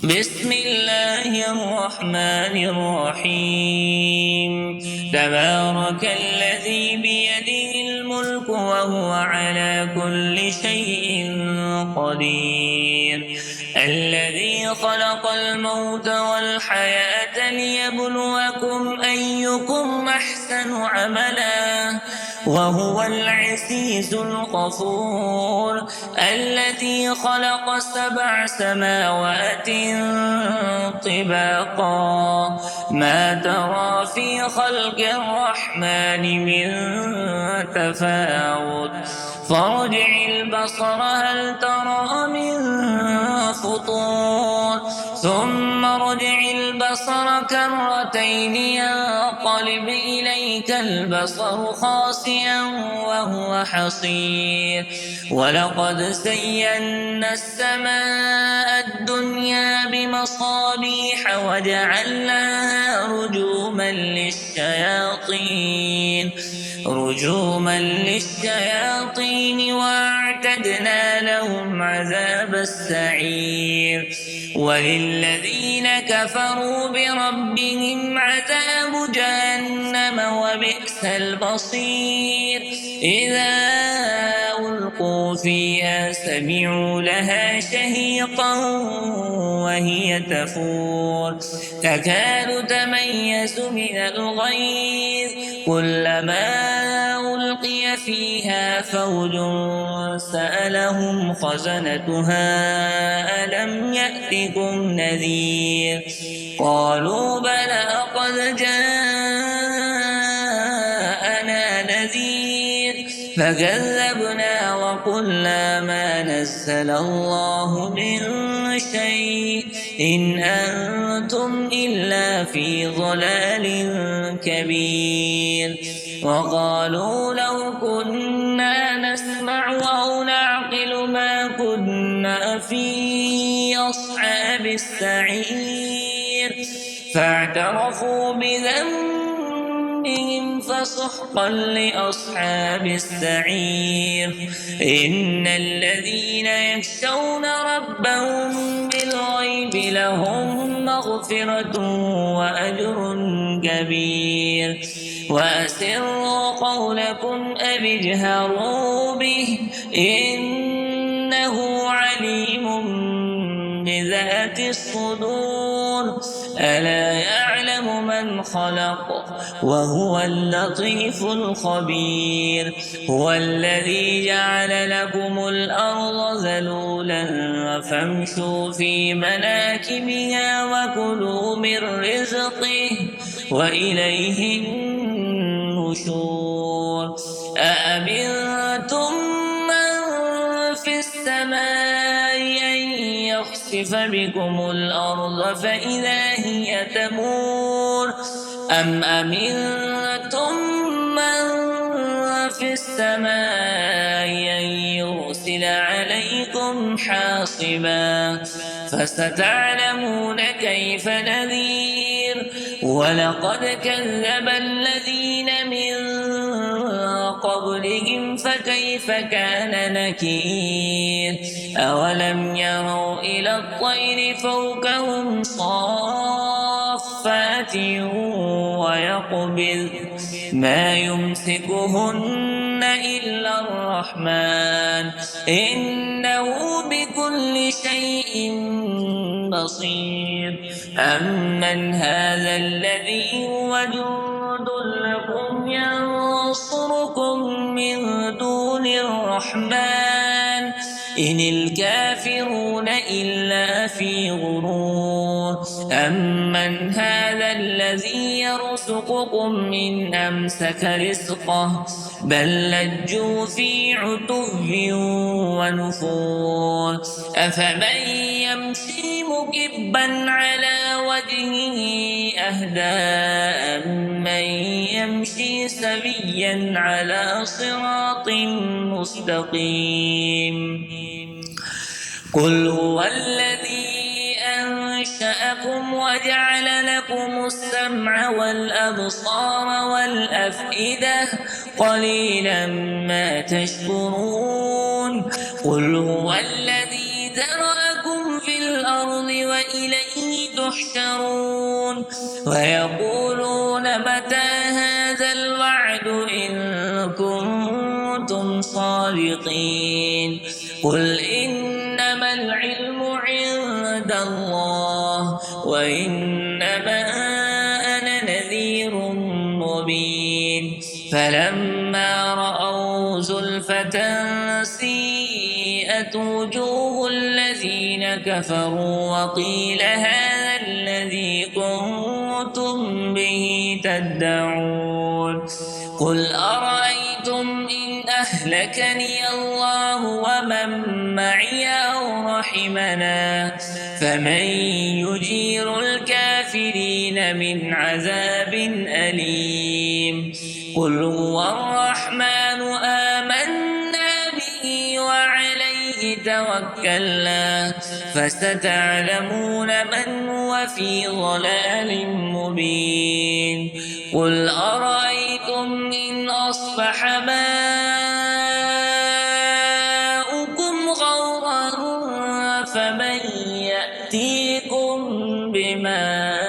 بسم الله الرحمن الرحيم تبارك الذي بيده الملك وهو على كل شيء قدير الذي خلق الموت والحياة ليبلوكم أيكم أحسن عملا وهو العزيز الغفور الذي خلق 7 سماوات طباقا ما ترى في خلق الرحمن من تفاوت فارجع البصر هل ترى من فطور ثم ارجع البصر كرتين ينقلب إليك البصر خاسئا وهو حصير ولقد زينا السماء الدنيا بمصابيح وجعلناها رجوما للشياطين واعتدنا لهم عذاب السعير وللذين كفروا بربهم عذاب جهنم وبئس المصير إذا ألقوا فيها سمعوا لها شهيقا وهي تفور تكاد تميز من الغيظ كلما ألقي فيها فوج سألهم خزنتها ألم يأتكم نذير قالوا بلى قد جاءنا نذير فكذبنا وقلنا ما نزل الله من شيء إن أنتم إلا في ضلال كبير وقالوا لو كنا نسمع أو نعقل ما كنا في أصحاب السعير فاعترفوا بذنبهم فسحقا لأصحاب السعير إن الذين يخشون ربهم بالغيب لهم مغفرة وأجر كبير وأسروا قولكم أو اجهروا به إنه عليم بذات الصدور ألا يعلم من خلق وهو اللطيف الخبير هو الذي جعل لكم الأرض ذلولا فامشوا في مناكبها وكلوا من رزقه وإليه النشور أأمنتم من في السماء أن يخسف بكم الأرض فإذا هي تمور أم أمنتم من في السماء أن يرسل عليكم حاصبا فستعلمون كيف نذير ولقد كذب الذين من قبلهم فكيف كان نكير أولم يروا إلى الطير فوقهم صافات ويقبض ما يمسكهن إلا الرحمن إنه بكل شيء بصير أمن هذا الذي هو جند لكم ينصركم من دون الرحمن إن الكافرون إلا في غرور أمن هذا الذي يرزقكم إن أمسك رزقه بل لجوا في عتو ونفور أفمن يمشي مكبا على وجهه أهدى أمن يمشي سويا على صراط مستقيم قل هو الذي أنشأكم وجعل لكم السمع والأبصار والأفئدة قليلا ما تشكرون قل هو الذي ذرأكم في الأرض الأرض وإليه تحشرون ويقولون متى هذا الوعد إن كنتم صادقين قل إنما العلم عند الله وإنما أنا نذير مبين فلما رأوا زلفة سيئت وجوه الذين كفروا وقيل هذا الذي كنتم به تدعون قل أرأيتم إن أهلكني الله ومن معي أو رحمنا فمن يجير الكافرين من عذاب أليم قل هو الرحمن آمنا به وعليه توكلنا فستعلمون من هو في ضلال مبين قل أرأيتم إن أصبح ماؤكم غورا فمن يأتيكم بماء